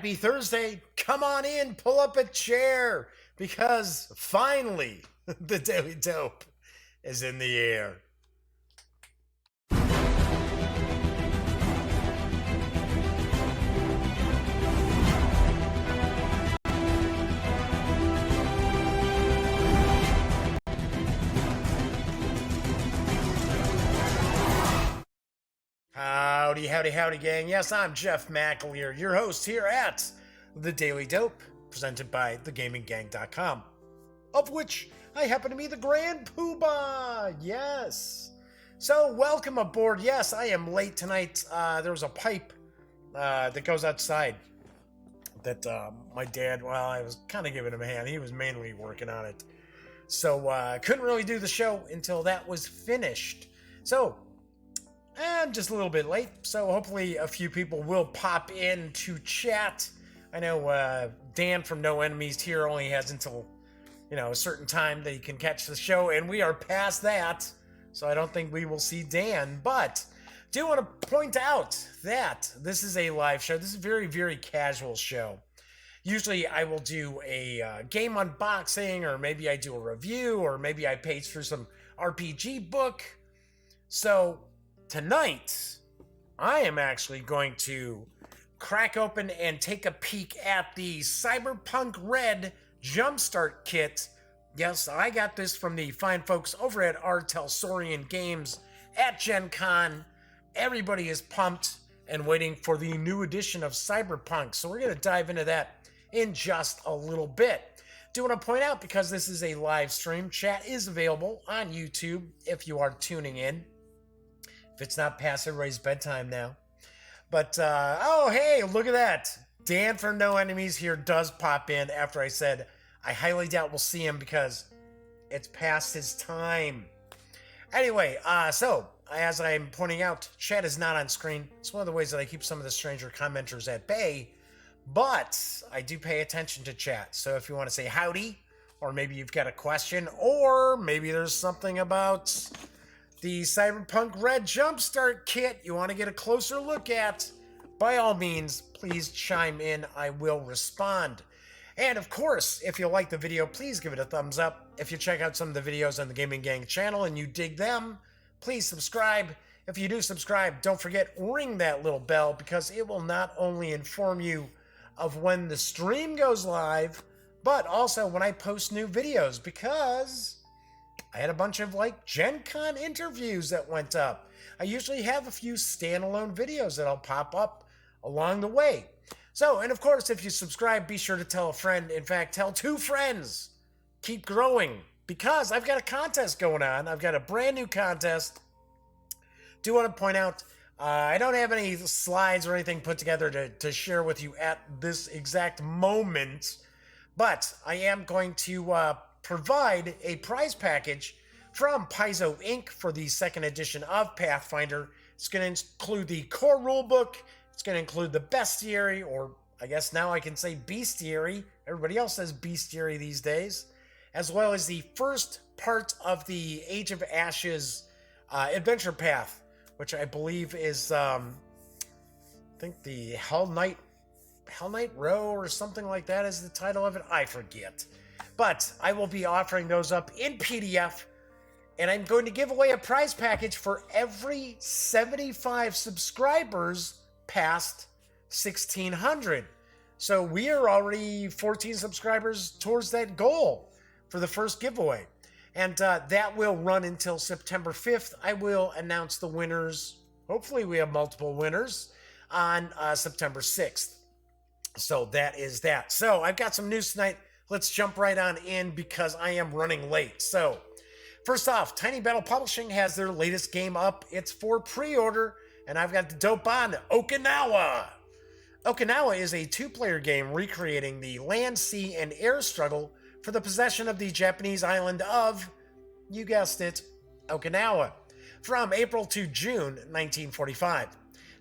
Happy Thursday. Come on in, pull up a chair, because finally the Daily Dope is in the air. Howdy, howdy, howdy, gang. Yes, I'm Jeff McAleer, your host here at The Daily Dope, presented by thegaminggang.com, of which I happen to be the Grand Poobah. Yes. So, welcome aboard. Yes, I am late tonight. There was a pipe that goes outside that my dad, well, I was kind of giving him a hand. He was mainly working on it. So, couldn't really do the show until that was finished. So, I'm just a little bit late, so hopefully a few people will pop in to chat. I know Dan from No Enemies here only has until, a certain time that he can catch the show, and we are past that, so I don't think we will see Dan. But do want to point out that this is a live show. This is a very, very casual show. Usually I will do a game unboxing, or maybe I do a review, or maybe I page through some RPG book. So tonight, I am actually going to crack open and take a peek at the Cyberpunk Red Jumpstart Kit. Yes, I got this from the fine folks over at our Talsorian Games at Gen Con. Everybody is pumped and waiting for the new edition of Cyberpunk, so we're going to dive into that in just a little bit. Do want to point out, because this is a live stream, chat is available on YouTube if you are tuning in. If it's not past everybody's bedtime now. But, oh, hey, look at that. Dan from No Enemies here does pop in after I said I highly doubt we'll see him because it's past his time. Anyway, so, as I'm pointing out, chat is not on screen. It's one of the ways that I keep some of the stranger commenters at bay. But I do pay attention to chat. So if you want to say howdy, or maybe you've got a question, or maybe there's something about the Cyberpunk Red Jumpstart Kit you want to get a closer look at, by all means, please chime in. I will respond. And of course, if you like the video, please give it a thumbs up. If you check out some of the videos on the Gaming Gang channel and you dig them, please subscribe. If you do subscribe, don't forget, ring that little bell, because it will not only inform you of when the stream goes live, but also when I post new videos, because I had a bunch of Gen Con interviews that went up. I usually have a few standalone videos that'll pop up along the way. So, and of course, if you subscribe, be sure to tell a friend. In fact, tell 2 friends. Keep growing, because I've got a contest going on. I've got a brand new contest. Do want to point out, I don't have any slides or anything put together to share with you at this exact moment, but I am going to provide a prize package from Paizo Inc. for the 2nd edition of Pathfinder. It's going to include the core rulebook. It's going to include the bestiary, or I guess now I can say bestiary. Everybody else says bestiary these days. As well as the first part of the Age of Ashes adventure path, which I believe is, I think the Hell Knight Row or something like that is the title of it. I forget. But I will be offering those up in PDF, and I'm going to give away a prize package for every 75 subscribers past 1,600. So we are already 14 subscribers towards that goal for the first giveaway. And that will run until September 5th. I will announce the winners. Hopefully we have multiple winners on September 6th. So that is that. So I've got some news tonight. Let's jump right on in, because I am running late. So, first off, Tiny Battle Publishing has their latest game up. It's for pre-order, and I've got the dope on Okinawa. Okinawa is a 2-player game recreating the land, sea, and air struggle for the possession of the Japanese island of, you guessed it, Okinawa, from April to June 1945.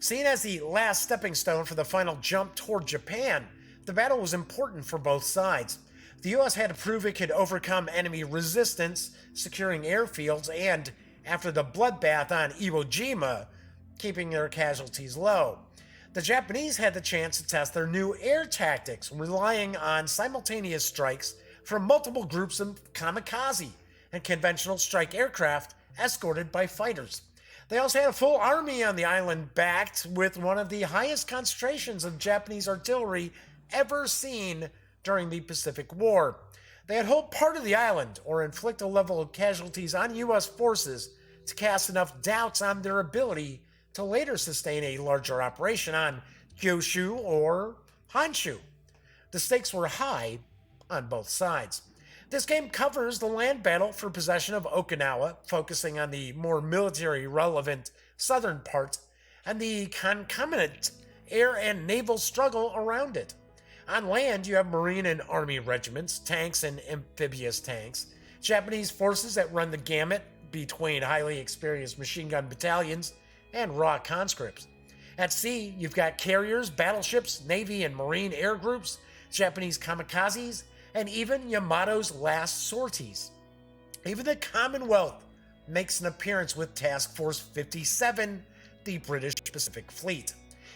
Seen as the last stepping stone for the final jump toward Japan, the battle was important for both sides. The U.S. had to prove it could overcome enemy resistance, securing airfields, and, after the bloodbath on Iwo Jima, keeping their casualties low. The Japanese had the chance to test their new air tactics, relying on simultaneous strikes from multiple groups of kamikaze and conventional strike aircraft escorted by fighters. They also had a full army on the island, backed with one of the highest concentrations of Japanese artillery ever seen during the Pacific War. They had hold part of the island or inflict a level of casualties on U.S. forces to cast enough doubts on their ability to later sustain a larger operation on Kyushu or Honshu. The stakes were high on both sides. This game covers the land battle for possession of Okinawa, focusing on the more military-relevant southern part, and the concomitant air and naval struggle around it. On land, you have Marine and Army regiments, tanks and amphibious tanks, Japanese forces that run the gamut between highly experienced machine gun battalions and raw conscripts. At sea, you've got carriers, battleships, Navy and Marine air groups, Japanese kamikazes, and even Yamato's last sorties. Even the Commonwealth makes an appearance with Task Force 57, the British Pacific Fleet.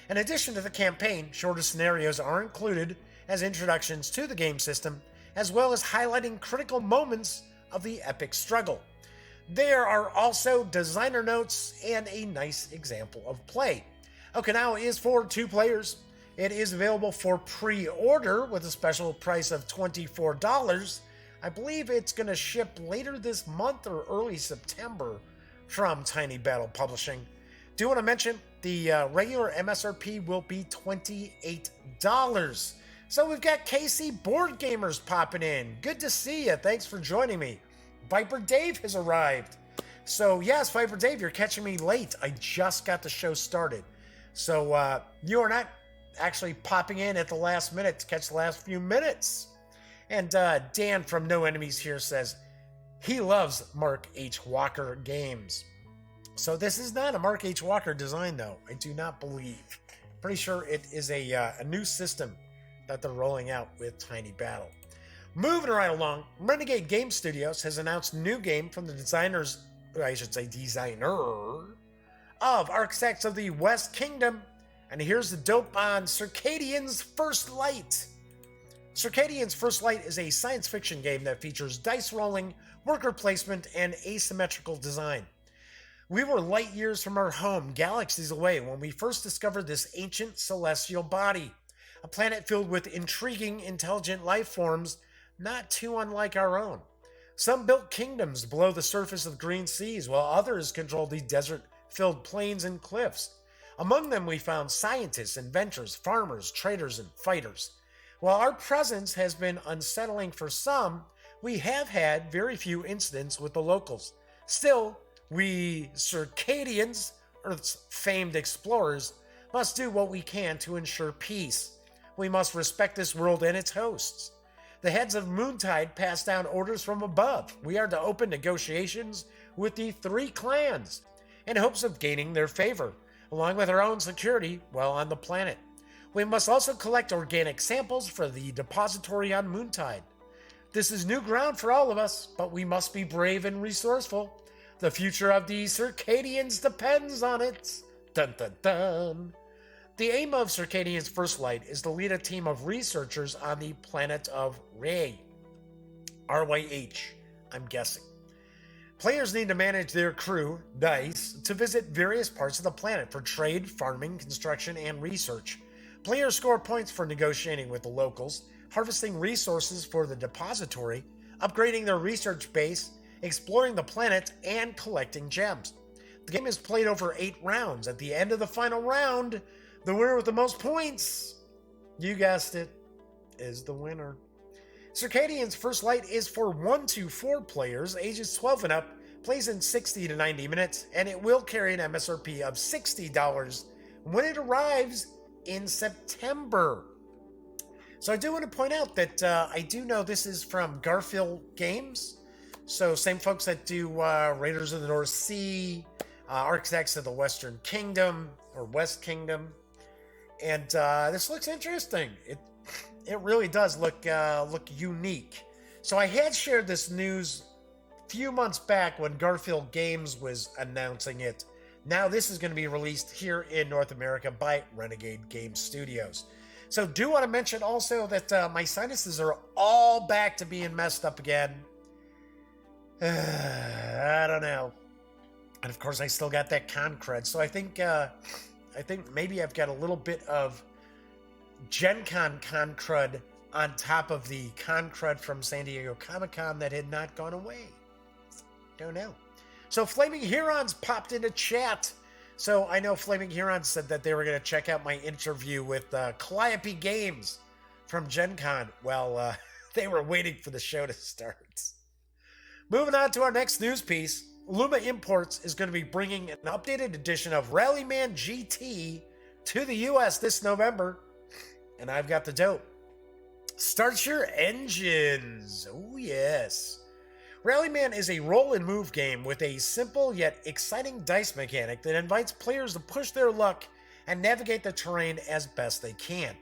In addition to the campaign, shorter scenarios are included as introductions to the game system, as well as highlighting critical moments of the epic struggle. There are also designer notes and a nice example of play. Okinawa is for 2 players. It is available for pre-order with a special price of $24. I believe it's going to ship later this month or early September from Tiny Battle Publishing. Do want to mention the regular MSRP will be $28. So we've got KC Board Gamers popping in. Good to see you. Thanks for joining me. Viper Dave has arrived. So yes, Viper Dave, you're catching me late. I just got the show started. So you are not actually popping in at the last minute to catch the last few minutes. And Dan from No Enemies here says he loves Mark H. Walker games. So this is not a Mark H. Walker design, though. I do not believe. Pretty sure it is a new system that they're rolling out with Tiny Battle. Moving right along, Renegade Game Studios has announced a new game from the designer of Architects of the West Kingdom. And here's the dope on Circadian's First Light. Circadian's First Light is a science fiction game that features dice rolling, worker placement, and asymmetrical design. We were light years from our home, galaxies away, when we first discovered this ancient celestial body, a planet filled with intriguing, intelligent life forms not too unlike our own. Some built kingdoms below the surface of green seas, while others controlled the desert-filled plains and cliffs. Among them we found scientists, inventors, farmers, traders, and fighters. While our presence has been unsettling for some, we have had very few incidents with the locals. Still, we Circadians, Earth's famed explorers, must do what we can to ensure peace. We must respect this world and its hosts. The heads of Moontide pass down orders from above. We are to open negotiations with the 3 clans in hopes of gaining their favor, along with our own security while on the planet. We must also collect organic samples for the depository on Moontide. This is new ground for all of us, but we must be brave and resourceful. The future of the Circadians depends on it. Dun dun dun. The aim of Circadian's First Light is to lead a team of researchers on the planet of Ray. R-Y-H, I'm guessing. Players need to manage their crew, dice, to visit various parts of the planet for trade, farming, construction, and research. Players score points for negotiating with the locals, harvesting resources for the depository, upgrading their research base, exploring the planet, and collecting gems. The game is played over 8 rounds. At the end of the final round, the winner with the most points, you guessed it, is the winner. Circadian's First Light is for 1 to 4 players, ages 12 and up, plays in 60 to 90 minutes, and it will carry an MSRP of $60 when it arrives in September. So I do want to point out that I do know this is from Garfield Games. So same folks that do Raiders of the North Sea, Architects of the Western Kingdom, or West Kingdom. And this looks interesting. It really does look unique. So I had shared this news a few months back when Garfield Games was announcing it Now this is going to be released here in North America by Renegade Game Studios. So do want to mention also that my sinuses are all back to being messed up again. I don't know. And of course I still got that con cred. So I think maybe I've got a little bit of Gen Con crud on top of the con crud from San Diego Comic-Con that had not gone away. Don't know. So Flaming Herons popped into chat. So I know Flaming Herons said that they were going to check out my interview with Calliope Games from Gen Con. Well, they were waiting for the show to start. Moving on to our next news piece. Luma Imports is going to be bringing an updated edition of Rallyman GT to the US this November. And I've got the dope. Start your engines. Oh, yes. Rallyman is a roll and move game with a simple yet exciting dice mechanic that invites players to push their luck and navigate the terrain as best they can.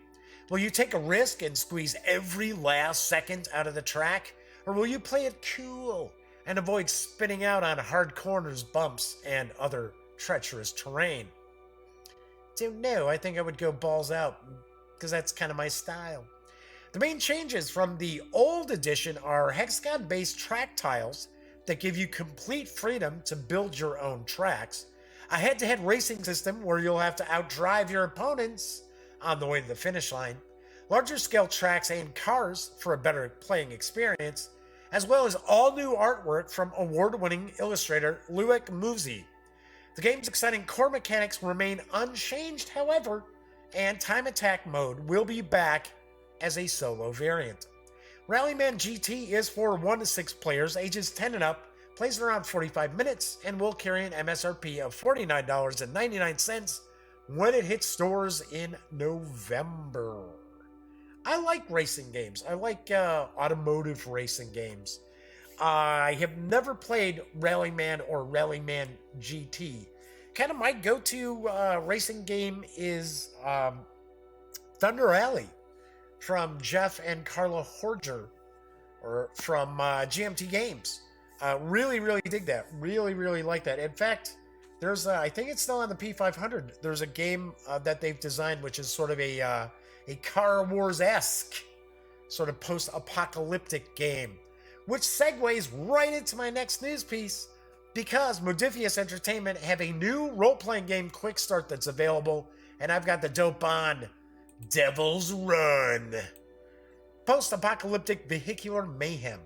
Will you take a risk and squeeze every last second out of the track? Or will you play it cool and avoid spinning out on hard corners, bumps, and other treacherous terrain? Don't know. I think I would go balls out because that's kind of my style. The main changes from the old edition are hexagon-based track tiles that give you complete freedom to build your own tracks, a head-to-head racing system where you'll have to outdrive your opponents on the way to the finish line, larger scale tracks and cars for a better playing experience, as well as all new artwork from award-winning illustrator Loic Muzi. The game's exciting core mechanics remain unchanged, however, and time attack mode will be back as a solo variant. Rallyman GT is for 1 to 6 players, ages 10 and up, plays in around 45 minutes, and will carry an MSRP of $49.99 when it hits stores in November. I like racing games. I like automotive racing games. I have never played Rallyman or Rallyman GT. Kind of my go-to racing game is Thunder Alley from Jeff and Carla Horger, or from GMT Games. Really dig that. Really like that. In fact, there's I think it's still on the P500. There's a game that they've designed which is sort of a Car Wars-esque sort of post-apocalyptic game, which segues right into my next news piece, because Modiphius Entertainment have a new role-playing game quick start that's available, and I've got the dope on Devil's Run. Post-apocalyptic vehicular mayhem.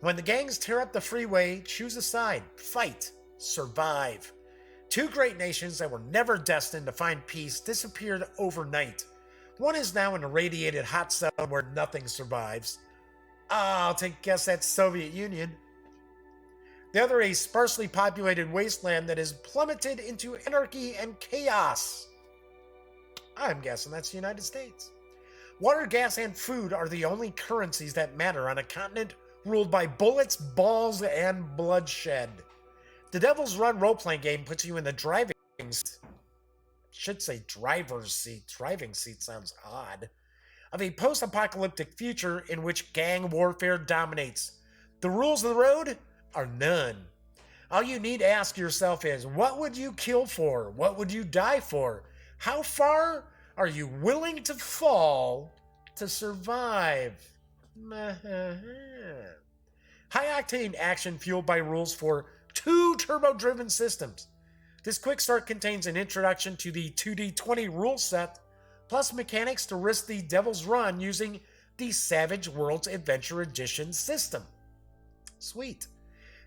When the gangs tear up the freeway, choose a side, fight, survive. Two great nations that were never destined to find peace disappeared overnight. One is now in a radiated hot zone where nothing survives. I'll take a guess that's Soviet Union. The other a sparsely populated wasteland that is plummeted into anarchy and chaos. I'm guessing that's the United States. Water, gas, and food are the only currencies that matter on a continent ruled by bullets, balls, and bloodshed. The Devil's Run role-playing game puts you in the driving seat. Should say driver's seat. Driving seat sounds odd. Of a post-apocalyptic future in which gang warfare dominates. The rules of the road are none. All you need to ask yourself is, what would you kill for? What would you die for? How far are you willing to fall to survive? High-octane action fueled by rules for 2 turbo-driven systems. This quick start contains an introduction to the 2D20 rule set, plus mechanics to risk the Devil's Run using the Savage Worlds Adventure Edition system. Sweet.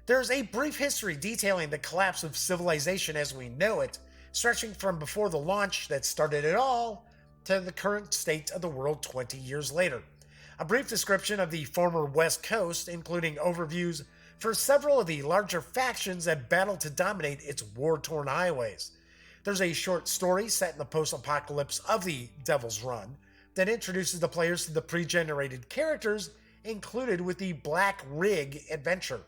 There's a brief history detailing the collapse of civilization as we know it, stretching from before the launch that started it all to the current state of the world 20 years later. A brief description of the former West Coast, including overviews for several of the larger factions that battle to dominate its war-torn highways. There's a short story set in the post-apocalypse of the Devil's Run that introduces the players to the pre-generated characters included with the Black Rig adventure.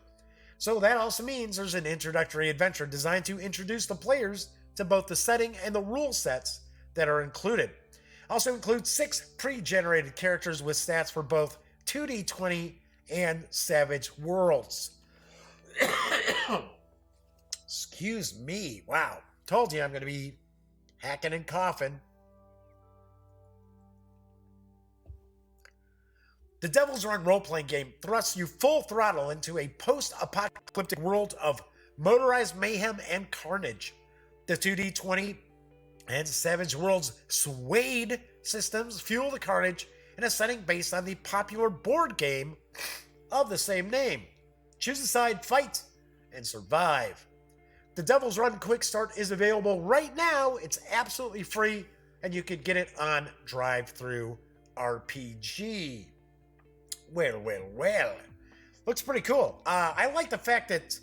So that also means there's an introductory adventure designed to introduce the players to both the setting and the rule sets that are included. Also includes 6 pre-generated characters with stats for both 2D20 and Savage Worlds. Excuse me. Wow. Told you I'm going to be hacking and coughing. The Devil's Run role-playing game thrusts you full throttle into a post-apocalyptic world of motorized mayhem and carnage. The 2D20 and Savage Worlds Suede systems fuel the carnage in a setting based on the popular board game of the same name. Choose a side, fight, and survive. The Devil's Run Quick Start is available right now. It's absolutely free, and you can get it on DriveThruRPG. Well. Looks pretty cool. I like the fact that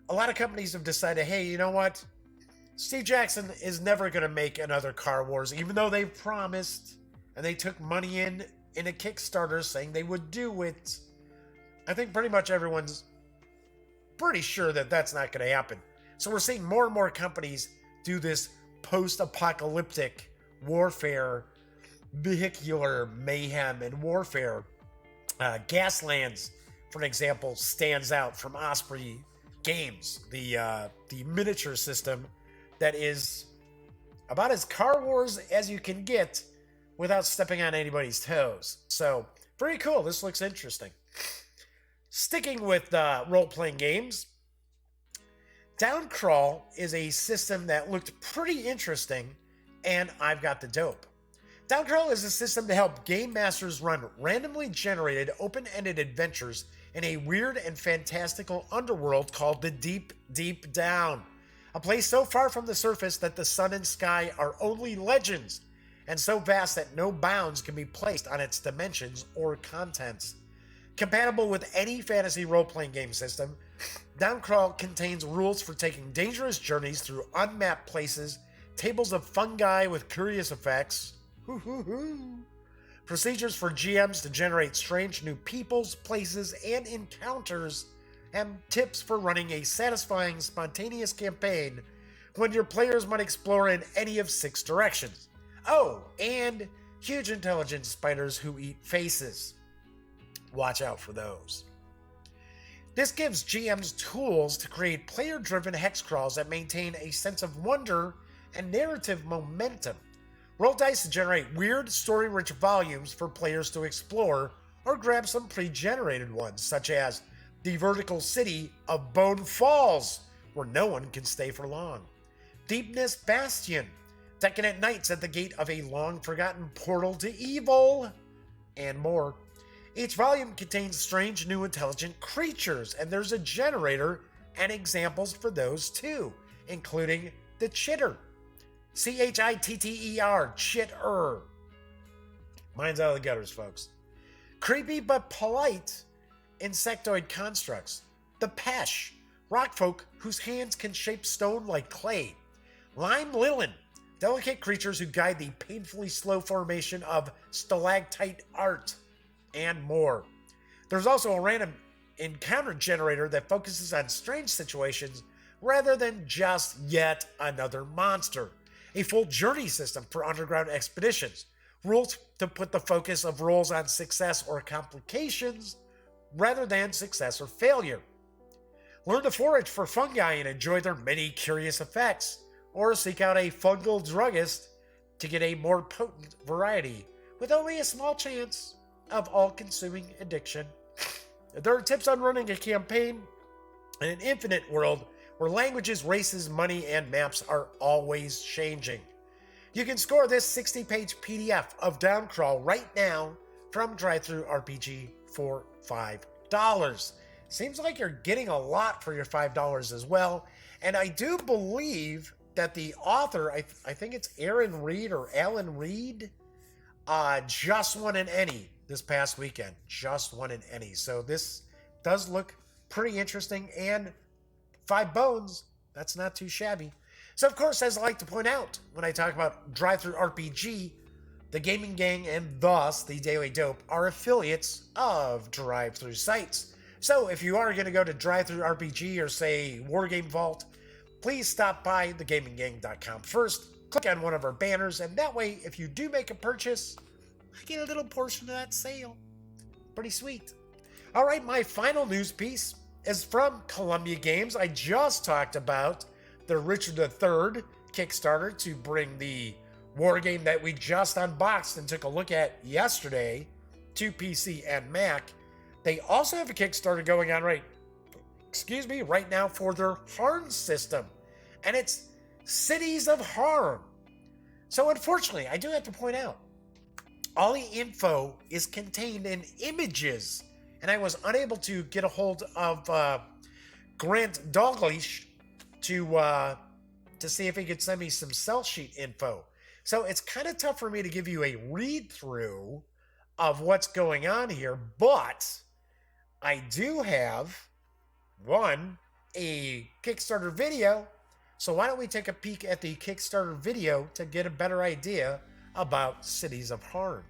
a lot of companies have decided, hey, you know what? Steve Jackson is never going to make another Car Wars, even though they've promised, and they took money in a Kickstarter saying they would do it. I think pretty much everyone's pretty sure that that's not going to happen. So we're seeing more and more companies do this post-apocalyptic warfare, vehicular mayhem and warfare. Gaslands, for an example, stands out from Osprey Games, the miniature system that is about as Car Wars as you can get without stepping on anybody's toes. So, pretty cool. This looks interesting. Sticking with role-playing games, Downcrawl is a system that looked pretty interesting, and I've got the dope. Downcrawl is a system to help game masters run randomly generated open-ended adventures in a weird and fantastical underworld called the Deep, Deep Down. A place so far from the surface that the sun and sky are only legends, and so vast that no bounds can be placed on its dimensions or contents. Compatible with any fantasy role-playing game system, Downcrawl contains rules for taking dangerous journeys through unmapped places, tables of fungi with curious effects, procedures for GMs to generate strange new peoples, places, and encounters, and tips for running a satisfying, spontaneous campaign when your players might explore in any of 6 directions. Oh, and huge intelligent spiders who eat faces. Watch out for those. This gives GMs tools to create player-driven hex crawls that maintain a sense of wonder and narrative momentum. Roll dice to generate weird, story-rich volumes for players to explore, or grab some pre-generated ones, such as the vertical city of Bone Falls, where no one can stay for long. Deepness Bastion, decadent knights at the gate of a long-forgotten portal to evil, and more. Each volume contains strange new intelligent creatures, and there's a generator and examples for those too, including the Chitter. Chitter. Chitter. Mine's out of the gutters, folks. Creepy but polite insectoid constructs. The Pesh, rockfolk whose hands can shape stone like clay. Lime Lilin, delicate creatures who guide the painfully slow formation of stalactite art, and more. There's also a random encounter generator that focuses on strange situations rather than just yet another monster. A full journey system for underground expeditions. Rules to put the focus of rolls on success or complications rather than success or failure. Learn to forage for fungi and enjoy their many curious effects, or seek out a fungal druggist to get a more potent variety with only a small chance of all-consuming addiction. There are tips on running a campaign in an infinite world where languages, races, money, and maps are always changing. You can score this 60-page PDF of Downcrawl right now from DriveThruRPG for $5. Seems like you're getting a lot for your $5 as well. And I do believe that the author, I think it's Aaron Reed or Alan Reed, just won an Emmy this past weekend. Just won an Emmy. So this does look pretty interesting, and $5, that's not too shabby. So of course, as I like to point out when I talk about DriveThruRPG, the Gaming Gang and thus the Daily Dope are affiliates of DriveThru sites. So if you are going to go to DriveThruRPG or say Wargame Vault, please stop by thegaminggang.com first, click on one of our banners, and that way if you do make a purchase, I get a little portion of that sale. Pretty sweet. Alright, my final news piece is from Columbia Games. I just talked about the Richard III Kickstarter to bring the war game that we just unboxed and took a look at yesterday to PC and Mac. They also have a Kickstarter going on right now for their Harn system, and it's Cities of Harn. So unfortunately, I do have to point out, all the info is contained in images, and I was unable to get a hold of Grant Dalglish to see if he could send me some sell sheet info. So it's kind of tough for me to give you a read-through of what's going on here, but I do have, a Kickstarter video. So why don't we take a peek at the Kickstarter video to get a better idea about Cities of Harn.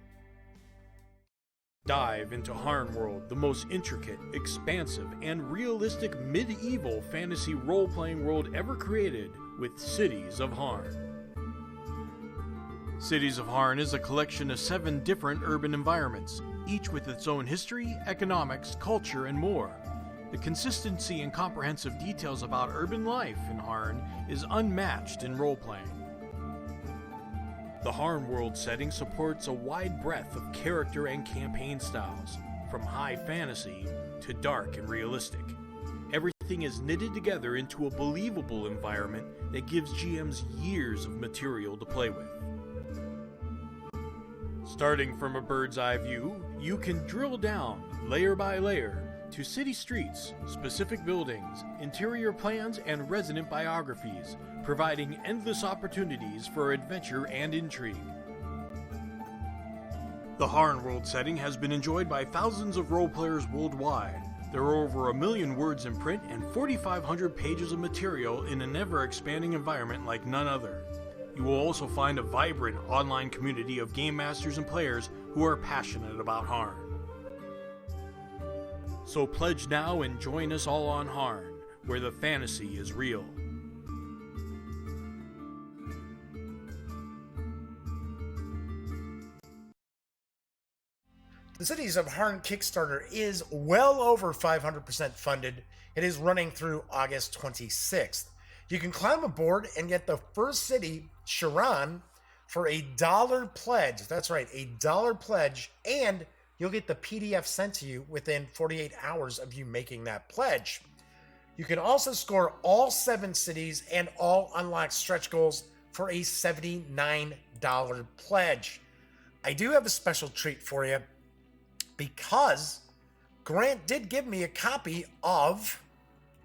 Dive into Harn World, the most intricate, expansive, and realistic medieval fantasy role-playing world ever created with Cities of Harn. Cities of Harn is a collection of 7 different urban environments, each with its own history, economics, culture, and more. The consistency and comprehensive details about urban life in Harn is unmatched in role-playing. The Harn World setting supports a wide breadth of character and campaign styles, from high fantasy to dark and realistic. Everything is knitted together into a believable environment that gives GMs years of material to play with. Starting from a bird's eye view, you can drill down, layer by layer, to city streets, specific buildings, interior plans, and resident biographies, providing endless opportunities for adventure and intrigue. The Harn World setting has been enjoyed by thousands of role players worldwide. There are over 1 million words in print and 4,500 pages of material in an ever-expanding environment like none other. You will also find a vibrant online community of game masters and players who are passionate about Harn. So pledge now and join us all on Harn, where the fantasy is real. The Cities of Harn Kickstarter is well over 500% funded. It is running through August 26th. You can climb aboard and get the first city, Sharan, for $1 pledge. That's right, $1 pledge, and you'll get the PDF sent to you within 48 hours of you making that pledge. You can also score all 7 cities and all unlocked stretch goals for a $79 pledge. I do have a special treat for you because Grant did give me a copy of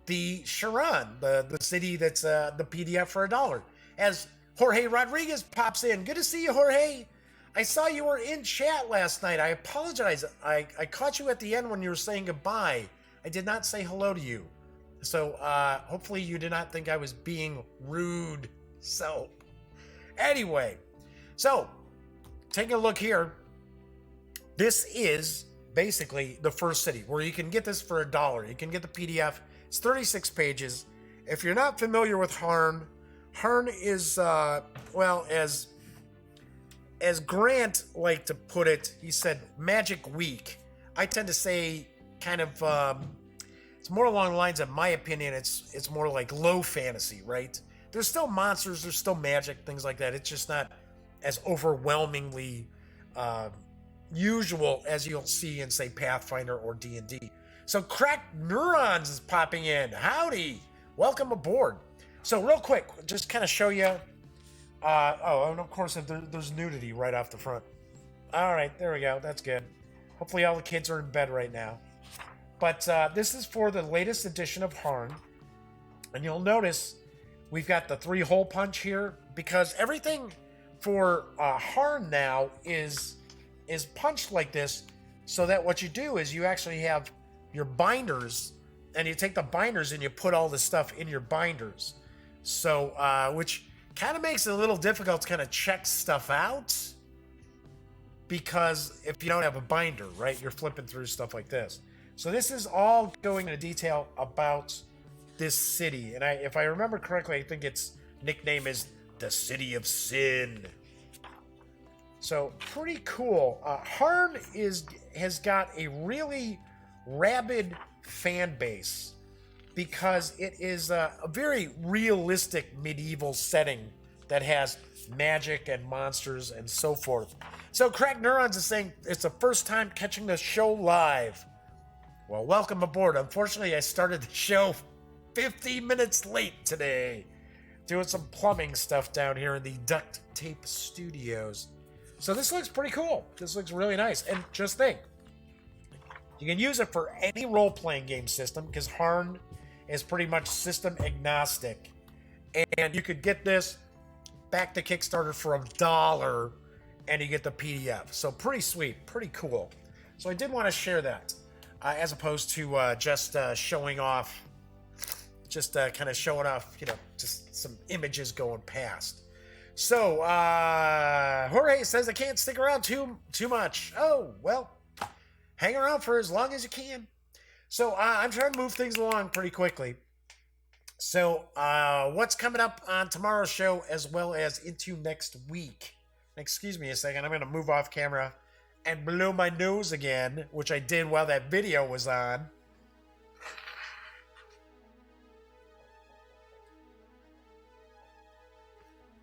the Sharan, the city that's the PDF for $1. As Jorge Rodriguez pops in. Good to see you, Jorge. I saw you were in chat last night. I apologize. I caught you at the end when you were saying goodbye. I did not say hello to you. So hopefully you did not think I was being rude. So anyway, so taking a look here. This is basically the first city where you can get this for $1. You can get the PDF. It's 36 pages. If you're not familiar with Harn, Harn is, well, as Grant liked to put it, he said Magic Week. I tend to say kind of, it's more along the lines of, my opinion, it's more like low fantasy, right? There's still monsters, there's still magic, things like that. It's just not as overwhelmingly usual as you'll see in, say, Pathfinder or D&D. So Cracked Neurons is popping in. Howdy! Welcome aboard. So real quick, just kind of show you. Oh, and of course there's nudity right off the front. All right, there we go. That's good. Hopefully all the kids are in bed right now. But this is for the latest edition of Harn. And you'll notice we've got the 3-hole punch here because everything for Harn now is punched like this, so that what you do is you actually have your binders, and you take the binders and you put all the stuff in your binders. So, which kind of makes it a little difficult to kind of check stuff out, because if you don't have a binder, right, you're flipping through stuff like this. So this is all going into detail about this city, and if I remember correctly, I think its nickname is the City of Sin. So pretty cool. Harn has got a really rabid fan base. because it is a very realistic medieval setting that has magic and monsters and so forth. So Crack Neurons is saying it's the first time catching the show live. Well, welcome aboard. Unfortunately, I started the show 50 minutes late today, doing some plumbing stuff down here in the Duct Tape Studios. So this looks pretty cool. This looks really nice. And just think, you can use it for any role-playing game system because Harn is pretty much system agnostic. And you could get this back to Kickstarter for $1 and you get the PDF. So pretty sweet, pretty cool. So I did want to share that as opposed to just showing off, kind of showing off, just some images going past. So Jorge says I can't stick around too much. Oh, well, hang around for as long as you can. So I'm trying to move things along pretty quickly. So what's coming up on tomorrow's show as well as into next week? Excuse me a second. I'm going to move off camera and blow my nose again, which I did while that video was on.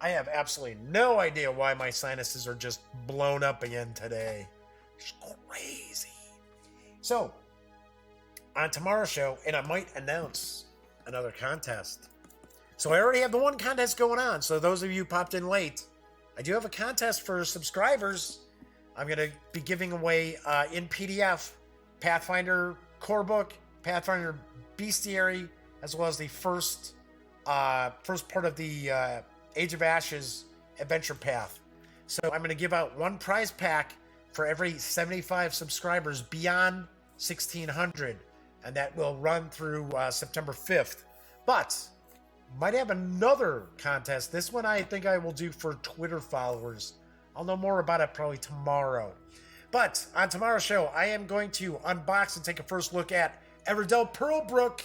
I have absolutely no idea why my sinuses are just blown up again today. It's crazy. So, on tomorrow's show, and I might announce another contest. So I already have the one contest going on. So those of you who popped in late, I do have a contest for subscribers. I'm going to be giving away in PDF Pathfinder Core Book, Pathfinder Bestiary, as well as the first part of the Age of Ashes Adventure Path. So I'm going to give out one prize pack for every 75 subscribers beyond 1,600, and that will run through September 5th. But might have another contest. This one I think I will do for Twitter followers. I'll know more about it probably tomorrow. But on tomorrow's show, I am going to unbox and take a first look at Everdell Pearlbrook.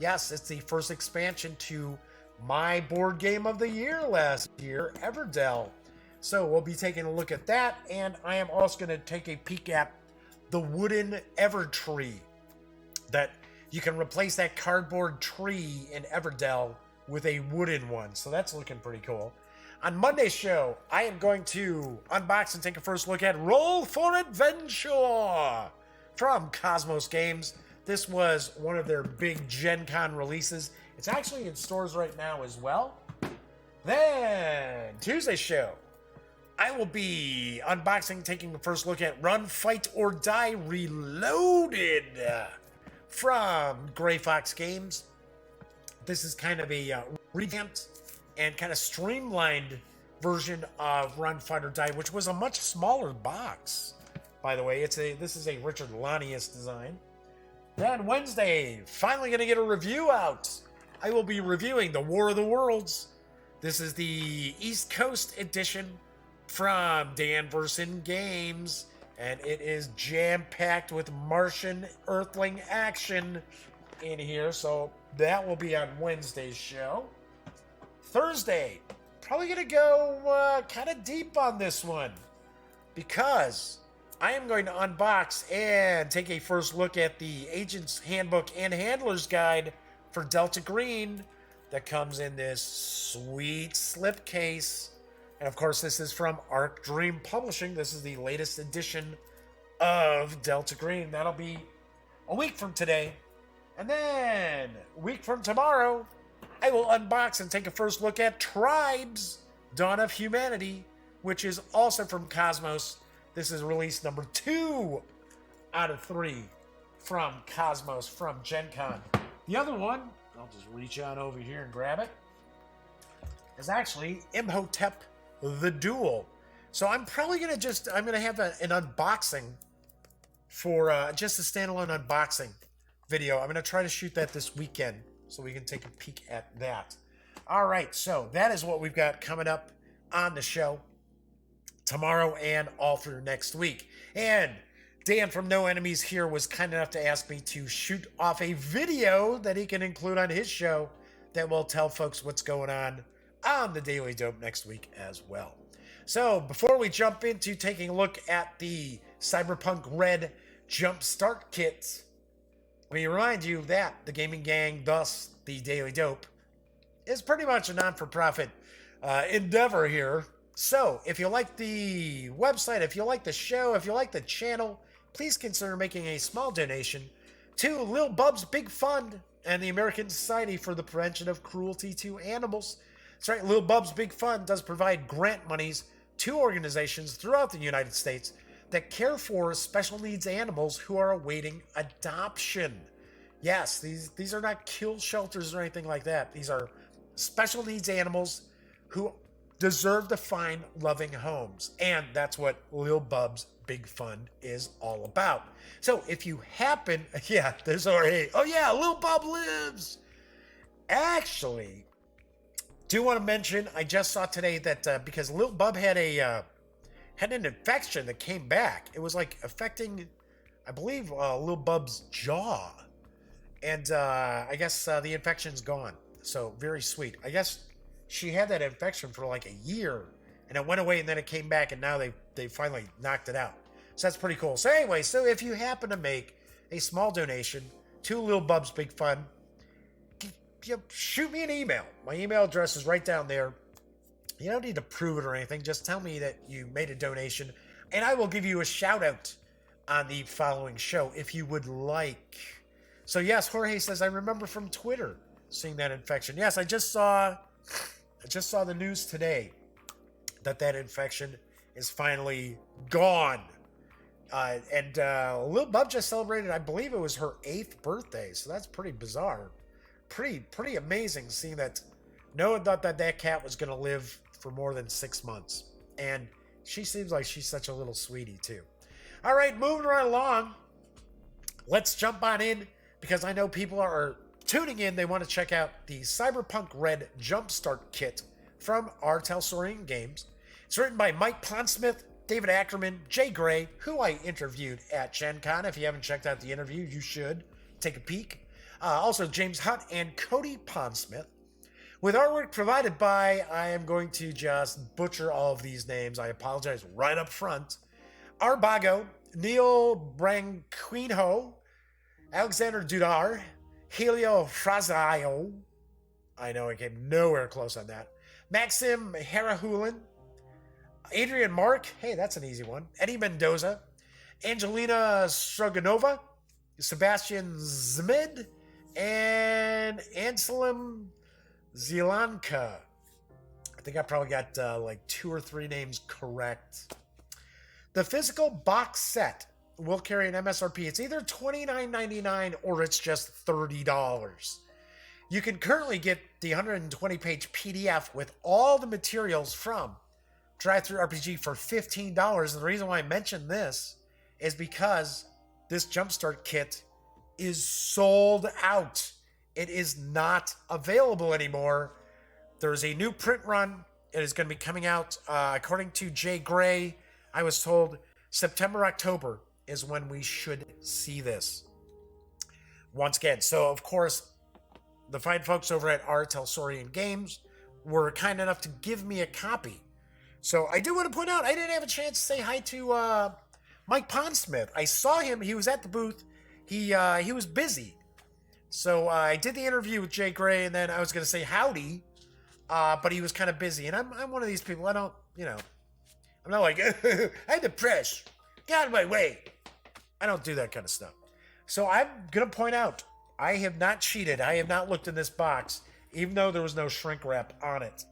Yes, it's the first expansion to my board game of the year last year, Everdell. So we'll be taking a look at that, and I am also going to take a peek at the wooden Evertree. That you can replace that cardboard tree in Everdell with a wooden one. So that's looking pretty cool. On Monday's show, I am going to unbox and take a first look at Roll for Adventure from Cosmos Games. This was one of their big Gen Con releases. It's actually in stores right now as well. Then, Tuesday's show, I will be unboxing, taking a first look at Run, Fight, or Die Reloaded from Gray Fox Games. This is kind of a revamped and kind of streamlined version of Run, Fight, or Die, which was a much smaller box, by the way. This is a Richard Lanius design. Then Wednesday, finally going to get a review out. I will be reviewing The War of the Worlds. This is the East Coast edition from Danverson Games, and it is jam-packed with Martian Earthling action in here, so that will be on Wednesday's show. Thursday, probably going to go kind of deep on this one, because I am going to unbox and take a first look at the Agent's Handbook and Handler's Guide for Delta Green that comes in this sweet slipcase. And of course, this is from Arc Dream Publishing. This is the latest edition of Delta Green. That'll be a week from today. And then, a week from tomorrow, I will unbox and take a first look at Tribes, Dawn of Humanity, which is also from Cosmos. This is release number 2 out of 3 from Cosmos, from Gen Con. The other one, I'll just reach on over here and grab it, is actually Imhotep the Duel. So I'm probably going to I'm going to have an unboxing for just a standalone unboxing video. I'm going to try to shoot that this weekend so we can take a peek at that. All right, so that is what we've got coming up on the show tomorrow and all through next week. And Dan from No Enemies here was kind enough to ask me to shoot off a video that he can include on his show that will tell folks what's going on the Daily Dope next week as well. So before we jump into taking a look at the Cyberpunk Red Jumpstart Kit, Let me remind you that the Gaming Gang, thus the Daily Dope, is pretty much a non-for-profit endeavor here. So, if you like the website, if you like the show, if you like the channel, please consider making a small donation to Lil Bub's Big Fund and the American Society for the Prevention of Cruelty to Animals. That's right, Lil Bub's Big Fund does provide grant monies to organizations throughout the United States that care for special needs animals who are awaiting adoption. Yes, these are not kill shelters or anything like that. These are special needs animals who deserve to find loving homes. And that's what Lil Bub's Big Fund is all about. So if you happen, yeah, there's already, oh yeah, Lil Bub lives. Actually, do want to mention, I just saw today that because Lil Bub had an infection that came back. It was like affecting, I believe, Lil Bub's jaw. And I guess the infection's gone. So very sweet. I guess she had that infection for like a year, and it went away, and then it came back, and now they finally knocked it out. So that's pretty cool. So anyway, so if you happen to make a small donation to Lil Bub's Big Fun, shoot me an email. My email address is right down there. You don't need to prove it or anything. Just tell me that you made a donation, and I will give you a shout out on the following show if you would like. So yes, Jorge says, I remember from Twitter seeing that infection. Yes, I just saw the news today that infection is finally gone. And Lil Bub just celebrated, I believe it was her 8th birthday. So that's pretty bizarre. Pretty amazing seeing that. No one thought that cat was going to live for more than 6 months. And she seems like she's such a little sweetie too. All right, moving right along. Let's jump on in because I know people are tuning in. They want to check out the Cyberpunk Red Jumpstart Kit from Talsorian Games. It's written by Mike Pondsmith, David Ackerman, Jay Gray, who I interviewed at Gen Con. If you haven't checked out the interview, you should take a peek. Also, James Hutt and Cody Pondsmith. With artwork provided by, I am going to just butcher all of these names. I apologize right up front. Arbago, Neil Branquinho, Alexander Dudar, Helio Frazio. I know I came nowhere close on that. Maxim Harahulin, Adrian Mark. Hey, that's an easy one. Eddie Mendoza, Angelina Stroganova, Sebastian Zmid, and Anselm Zielanka. I think I probably got like 2 or 3 names correct. The physical box set will carry an MSRP. It's either $29.99 or it's just $30. You can currently get the 120-page PDF with all the materials from DriveThruRPG for $15. And the reason why I mention this is because this Jumpstart Kit is sold out. It is not available anymore. There's a new print run. It is going to be coming out, according to Jay Gray, I was told September, October is when we should see this. Once again, so of course, the fine folks over at Talsorian Games were kind enough to give me a copy. So I do want to point out, I didn't have a chance to say hi to Mike Pondsmith. I saw him. He was at the booth. He was busy. So I did the interview with Jay Gray, and then I was going to say howdy, but he was kind of busy. And I'm one of these people, I don't, I'm not like, I'm the press. Get out of my way. I don't do that kind of stuff. So I'm going to point out, I have not cheated. I have not looked in this box, even though there was no shrink wrap on it.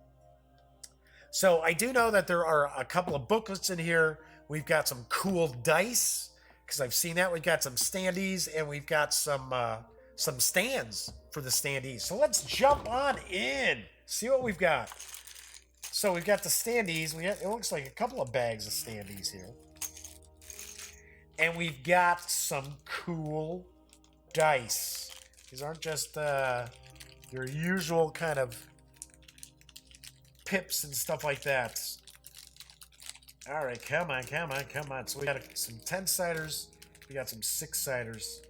So I do know that there are a couple of booklets in here. We've got some cool dice, because I've seen that. We've got some standees, and we've got some stands for the standees. So let's jump on in. See what we've got. So we've got the standees. It looks like a couple of bags of standees here. And we've got some cool dice. These aren't just your usual kind of pips and stuff like that. All right, come on. So we got some 10-siders. We got some 6-siders.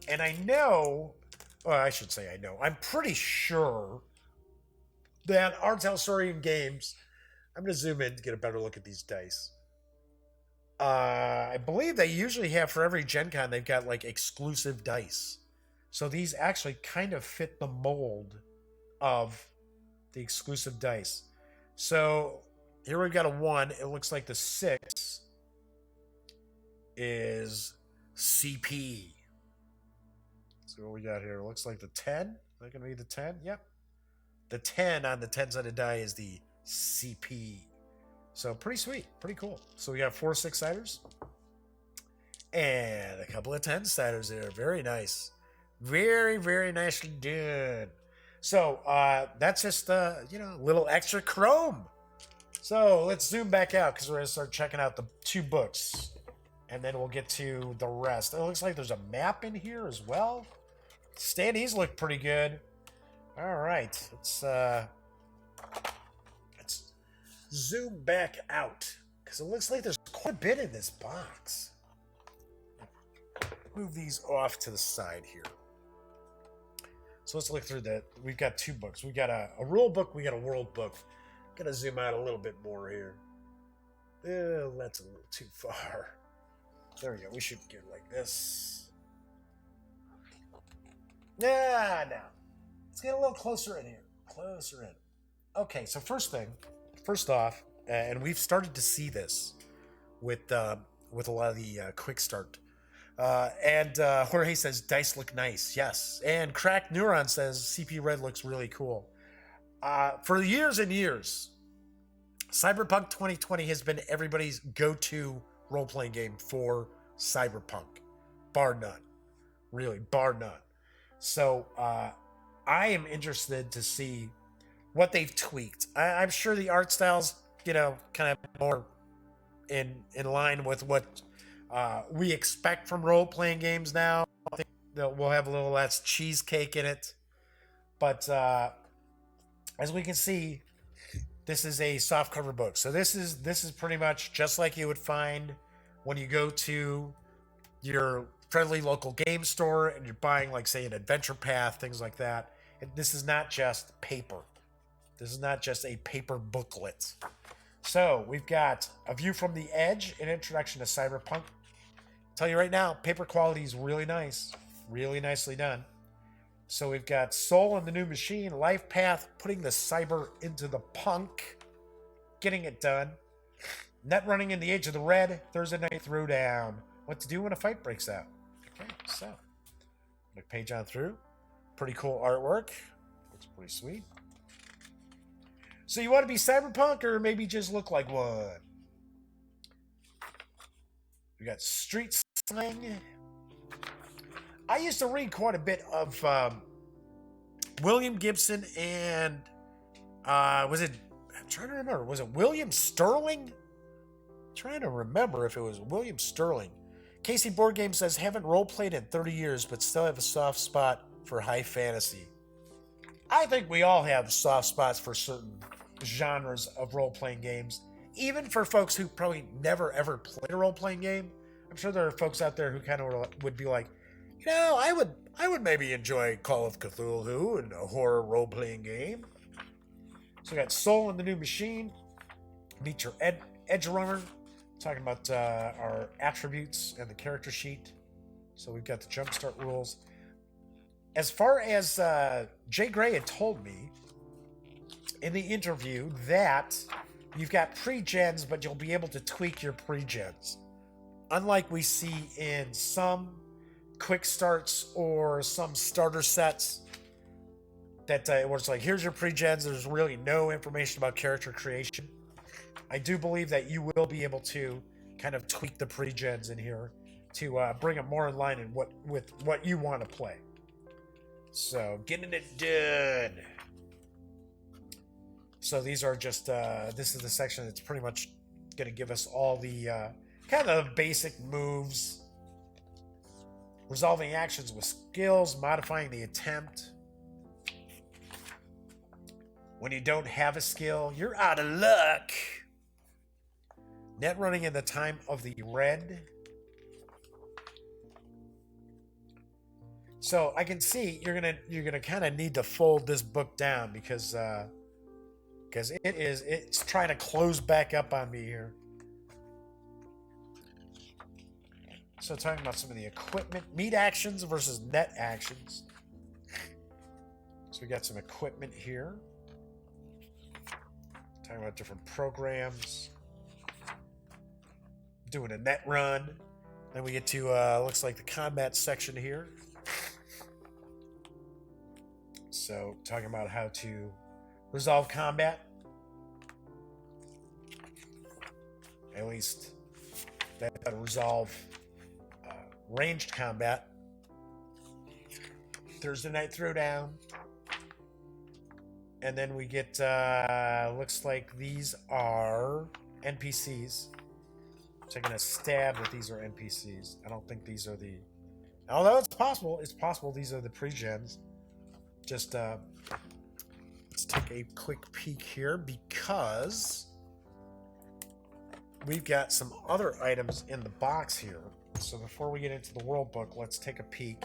And I know, well, I should say I know, I'm pretty sure that Talsorian Games, I'm going to zoom in to get a better look at these dice. I believe they usually have for every Gen Con, they've got like exclusive dice. So these actually kind of fit the mold of the exclusive dice. So here we've got a 1. It looks like the 6 is CP. So what we got here? It looks like the 10. Is that going to be the 10? Yep. The 10 on the 10-sided die is the CP. So pretty sweet. Pretty cool. So we got 4 6-siders. And a couple of 10-siders there. Very nice. Very, very nicely done. So that's just, a little extra chrome. So let's zoom back out because we're going to start checking out the 2 books. And then we'll get to the rest. It looks like there's a map in here as well. Standees look pretty good. All right. Let's zoom back out because it looks like there's quite a bit in this box. Move these off to the side here. So let's look through that. We've got 2 books. We got a rule book. We got a world book. Gotta zoom out a little bit more here. That's a little too far. There we go. We should get like this. Yeah, now. Let's get a little closer in here. Closer in. Okay, so first off, and we've started to see this with a lot of the quick start. And Jorge says dice look nice. Yes. And Cracked Neuron says CP Red looks really cool. For years and years, Cyberpunk 2020 has been everybody's go-to role-playing game for Cyberpunk. Bar none. Really, bar none. So I am interested to see what they've tweaked. I'm sure the art style's, kind of more in line with what we expect from role-playing games now. I think that we'll have a little less cheesecake in it. But as we can see, this is a softcover book. So this is pretty much just like you would find when you go to your friendly local game store and you're buying, like, say, an adventure path, things like that. And this is not just paper. This is not just a paper booklet. So we've got A View from the Edge, an introduction to Cyberpunk. Tell you right now, paper quality is really nice. Really nicely done. So we've got Soul in the New Machine, Life Path, putting the cyber into the punk, getting it done. Net Running in the Age of the Red, Thursday Night Throwdown. What to do when a fight breaks out. Okay, so page on through. Pretty cool artwork. Looks pretty sweet. So you want to be Cyberpunk or maybe just look like one? We got Street Slang. I used to read quite a bit of William Gibson and I'm trying to remember, was it William Sterling? I'm trying to remember if it was William Sterling. Casey Board Game says, haven't role-played in 30 years, but still have a soft spot for high fantasy. I think we all have soft spots for certain genres of role-playing games. Even for folks who probably never ever played a role-playing game. I'm sure there are folks out there who kind of would be like, I would maybe enjoy Call of Cthulhu and a horror role-playing game. So we got Soul in the New Machine, Meet Your Edge Runner, talking about our attributes and the character sheet. So we've got the Jumpstart rules. As far as Jay Gray had told me in the interview that you've got pre-gens, but you'll be able to tweak your pre-gens. Unlike we see in some quick starts or some starter sets that where it's like, here's your pre-gens, there's really no information about character creation. I do believe that you will be able to kind of tweak the pre-gens in here to bring them more in line with what you want to play. So, getting it done. So these are just, this is the section that's pretty much going to give us all the kind of basic moves. Resolving actions with skills, modifying the attempt. When you don't have a skill, you're out of luck. Net running in the time of the red. So I can see you're gonna kind of need to fold this book down because it's trying to close back up on me here. So talking about some of the equipment, meat actions versus net actions. So we got some equipment here. Talking about different programs. Doing a net run. Then we get to, looks like the combat section here. So talking about how to resolve combat. At least that how to resolve ranged combat. Thursday Night Throwdown. And then we get, looks like these are NPCs. Taking a stab that these are NPCs. I don't think these are the... Although it's possible these are the pre-gens. Just, let's take a quick peek here because we've got some other items in the box here. So before we get into the world book, let's take a peek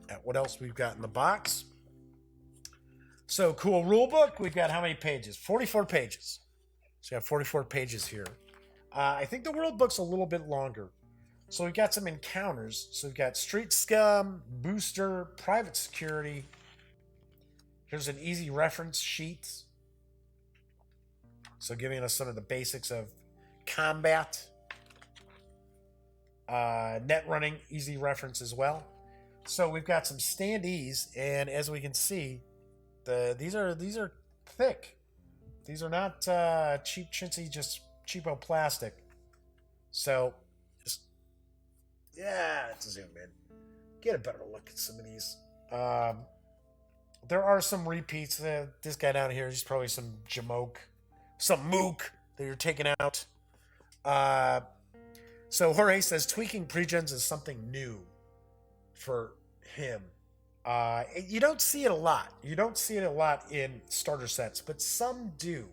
at what else we've got in the box. So, cool rule book. We've got how many pages? 44 pages. So, we have 44 pages here. I think the world book's a little bit longer. So, we've got some encounters. So, we've got Street Scum, Booster, Private Security. Here's an easy reference sheet. So, giving us some of the basics of combat. Net running, easy reference as well. So, we've got some standees. And as we can see, these are thick. These are not cheap chintzy, just cheapo plastic. So, just let's zoom in. Get a better look at some of these. There are some repeats. This guy down here is probably some jamoke, some mook that you're taking out. So Jorge says tweaking pregens is something new for him. You don't see it a lot. You don't see it a lot in starter sets, but some do.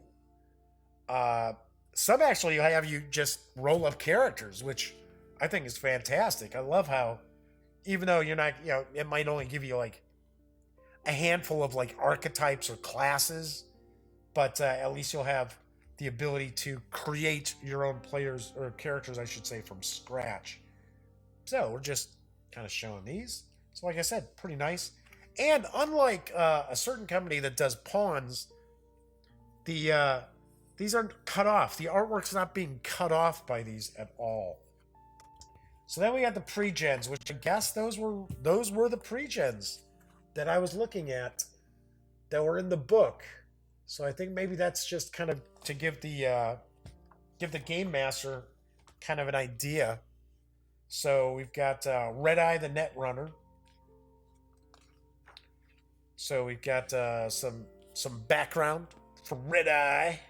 Some actually have you just roll up characters, which I think is fantastic. I love how, even though you're not, it might only give you like a handful of like archetypes or classes, but at least you'll have the ability to create your own players or characters, I should say, from scratch. So we're just kind of showing these. So like I said, pretty nice. And unlike a certain company that does pawns, these aren't cut off. The artwork's not being cut off by these at all. So then we got the pre-gens, which I guess those were the pre-gens that I was looking at that were in the book. So I think maybe that's just kind of to give the game master kind of an idea. So we've got Red Eye the Net Runner. So we've got some background for Red Eye.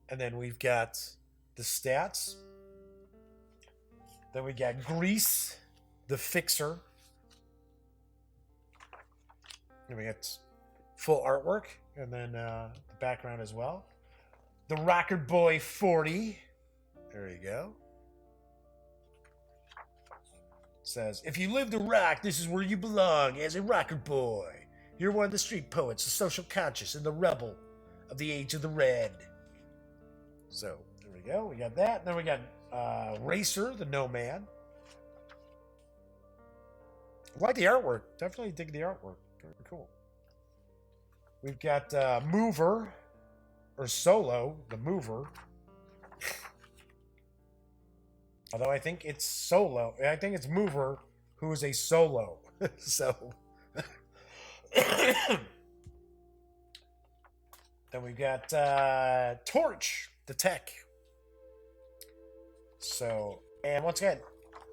And then we've got the stats. Then we got Grease, the Fixer. And we got full artwork. And then the background as well. The Rocker Boy 40. There you go. Says, if you live to rock, this is where you belong as a rocker boy. You're one of the street poets, the social conscious, and the rebel of the age of the red. So, there we go. We got that. Then we got Racer, the Nomad. I like the artwork. Definitely dig the artwork. Very cool. We've got Mover, or Solo, the Mover. Although I think it's Solo. I think it's Mover, who is a solo. So. Then we've got Torch, the tech. So, and once again,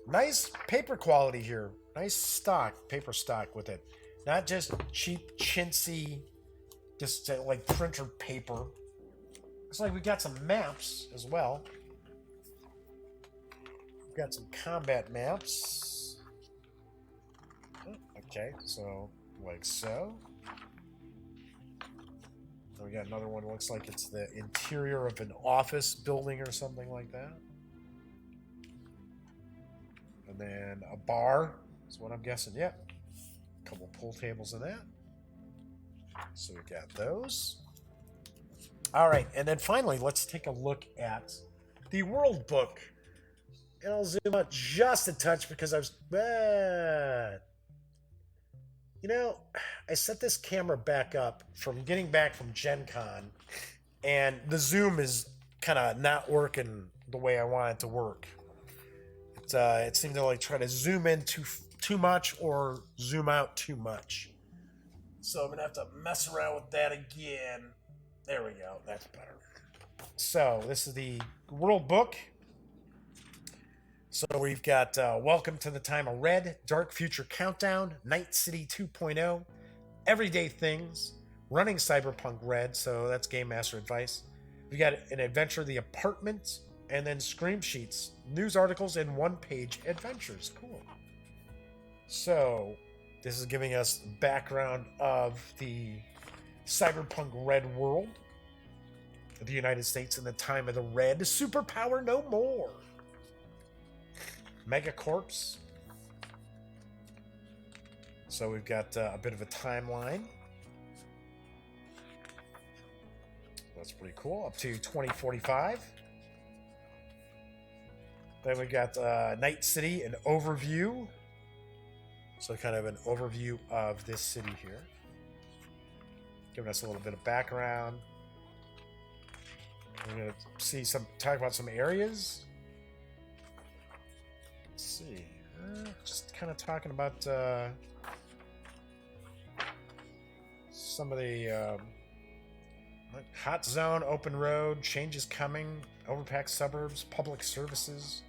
nice paper quality here. Nice stock, paper stock with it. Not just cheap, chintzy, just like printer paper. Looks like we got some maps as well. We've got some combat maps. Okay, so like so. Then we got another one. Looks like it's the interior of an office building or something like that. And then a bar is what I'm guessing. Yep. A couple pool tables in that. So we got those. All right, and then finally, let's take a look at the world book. And I'll zoom out just a touch because I was... You know, I set this camera back up from getting back from Gen Con, and the zoom is kind of not working the way I want it to work. It seemed to like try to zoom in too much or zoom out too much. So I'm going to have to mess around with that again. There we go. That's better. So this is the World Book. So we've got Welcome to the Time of Red, Dark Future Countdown, Night City 2.0, Everyday Things, Running Cyberpunk Red, so that's Game Master advice. We got an adventure, The Apartment, and then Scream Sheets, news articles, and one-page adventures. Cool. So this is giving us background of the Cyberpunk Red world, the United States in the time of the Red, superpower no more. Megacorps. So we've got a bit of a timeline. That's pretty cool. Up to 2045. Then we got Night City, an overview. So kind of an overview of this city here. Giving us a little bit of background. We're going to talk about some areas. Let's see. Just kind of talking about some of the hot zone, open road, changes coming, overpacked suburbs, public services,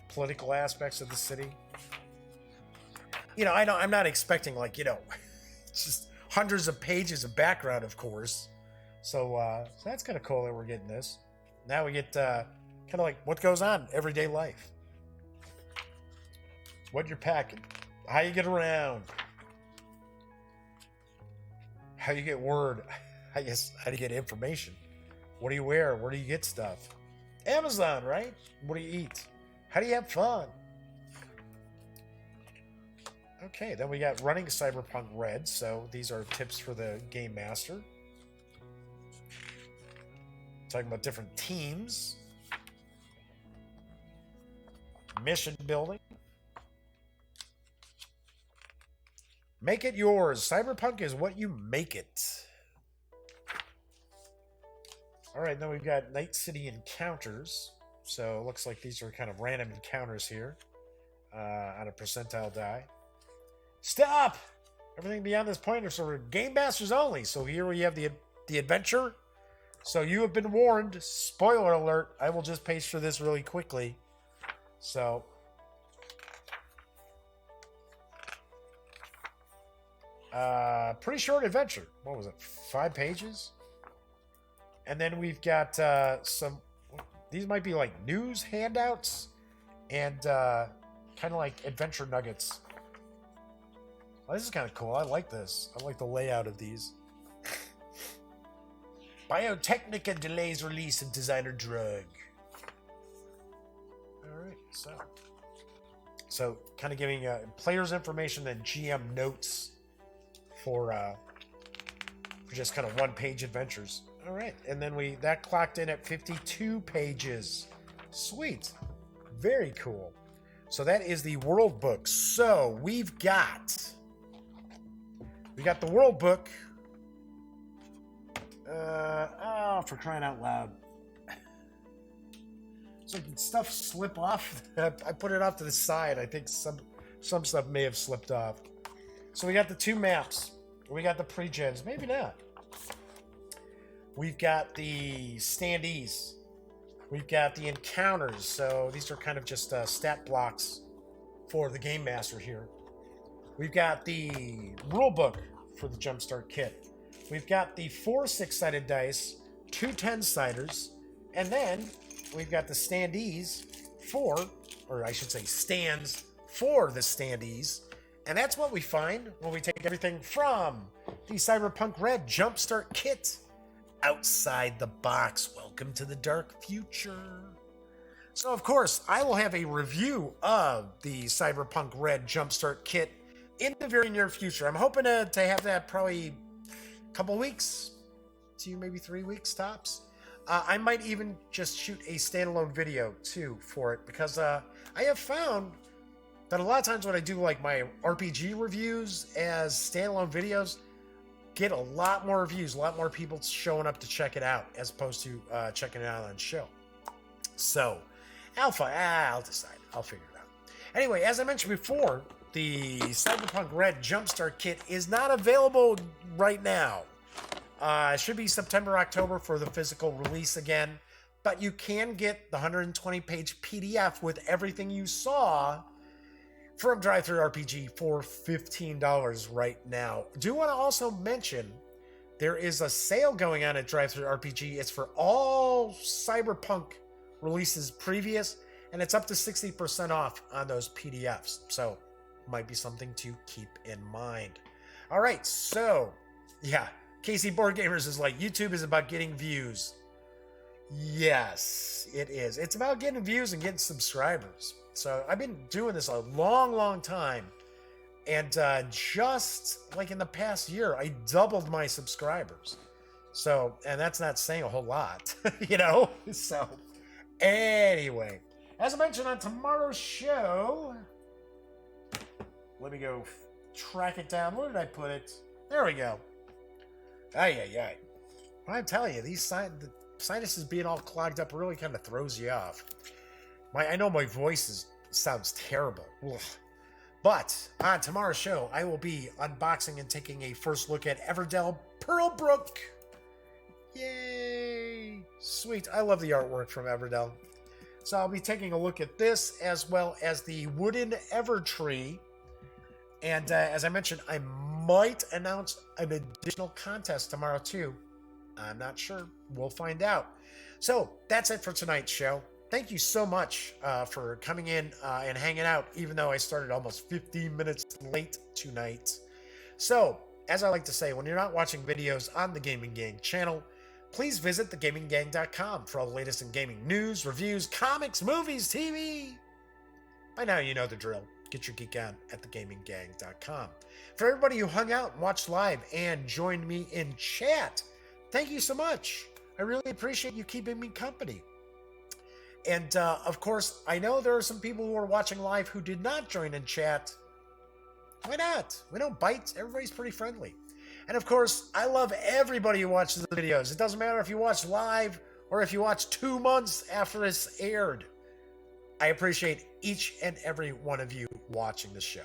political aspects of the city. You know, I'm not expecting just hundreds of pages of background, of course. So that's kind of cool that we're getting this. Now we get kind of like what goes on everyday life. What you're packing, how you get around, how you get word, how you get information, what do you wear, where do you get stuff, Amazon, right? What do you eat, how do you have fun? Okay, then we got Running Cyberpunk Red, so these are tips for the Game Master. Talking about different teams, mission building. Make it yours. Cyberpunk is what you make it. All right, then we've got Night City encounters. So it looks like these are kind of random encounters here on a percentile die. Stop! Everything beyond this point is for Game Masters only. So here we have the adventure. So you have been warned. Spoiler alert. I will just pace through this really quickly. So... pretty short adventure. What was it? 5 pages? And then we've got some... These might be like news handouts and kind of like adventure nuggets. Oh, this is kind of cool. I like this. I like the layout of these. Biotechnica delays release of designer drug. Alright, so kind of giving players information and GM notes for just kind of one-page adventures. All right, and then that clocked in at 52 pages. Sweet, very cool. So that is the World Book. So we got the World Book. For crying out loud! So stuff slip off. I put it off to the side. I think some stuff may have slipped off. So we got the 2 maps. We got the pre-gens. Maybe not. We've got the standees. We've got the encounters. So these are kind of just stat blocks for the Game Master here. We've got the rule book for the Jumpstart Kit. We've got the 4 6-sided dice, 2 10-siders, and then we've got the standees stands for the standees. And that's what we find when we take everything from the Cyberpunk Red Jumpstart Kit outside the box. Welcome to the dark future. So, of course, I will have a review of the Cyberpunk Red Jumpstart Kit in the very near future. I'm hoping to have that probably a couple weeks, 2, maybe 3 weeks tops. I might even just shoot a standalone video, too, for it, because I have found that a lot of times when I do like my RPG reviews as standalone videos, get a lot more reviews, a lot more people showing up to check it out as opposed to checking it out on show. So, I'll decide. I'll figure it out. Anyway, as I mentioned before, the Cyberpunk Red Jumpstart Kit is not available right now. It should be September, October for the physical release again, but you can get the 120-page PDF with everything you saw from DriveThruRPG for $15 right now. Do want to also mention there is a sale going on at DriveThruRPG. It's for all Cyberpunk releases previous, and it's up to 60% off on those PDFs. So, might be something to keep in mind. All right, so, yeah, Casey Board Gamers is like, YouTube is about getting views. Yes, it is. It's about getting views and getting subscribers. So I've been doing this a long time. And just like in the past year, I doubled my subscribers. So, and that's not saying a whole lot, you know? So, anyway, as I mentioned on tomorrow's show, let me go track it down. Where did I put it? There we go. Ay. I'm telling you, these sinuses being all clogged up really kind of throws you off. I know my voice sounds terrible. Ugh. But on tomorrow's show, I will be unboxing and taking a first look at Everdell Pearlbrook. Yay! Sweet. I love the artwork from Everdell. So I'll be taking a look at this as well as the Wooden Evertree. And as I mentioned, I might announce an additional contest tomorrow too. I'm not sure. We'll find out. So that's it for tonight's show. Thank you so much for coming in and hanging out, even though I started almost 15 minutes late tonight. So, as I like to say, when you're not watching videos on the Gaming Gang channel, please visit thegaminggang.com for all the latest in gaming news, reviews, comics, movies, TV. By now, you know the drill. Get your geek on at thegaminggang.com. For everybody who hung out and watched live and joined me in chat, thank you so much. I really appreciate you keeping me company. And, of course, I know there are some people who are watching live who did not join in chat. Why not? We don't bite. Everybody's pretty friendly. And, of course, I love everybody who watches the videos. It doesn't matter if you watch live or if you watch 2 months after it's aired. I appreciate each and every one of you watching the show.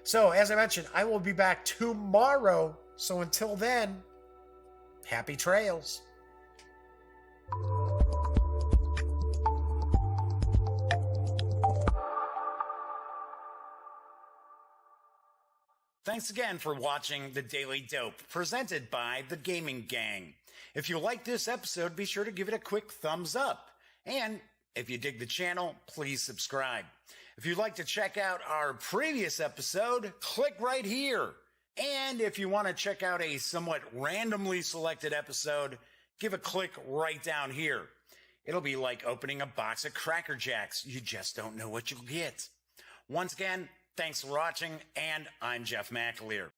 So, as I mentioned, I will be back tomorrow. So, until then, happy trails. Thanks again for watching The Daily Dope, presented by The Gaming Gang. If you like this episode, be sure to give it a quick thumbs up. And if you dig the channel, please subscribe. If you'd like to check out our previous episode, click right here. And if you want to check out a somewhat randomly selected episode, give a click right down here. It'll be like opening a box of Cracker Jacks. You just don't know what you'll get. Once again, thanks for watching, and I'm Jeff McAleer.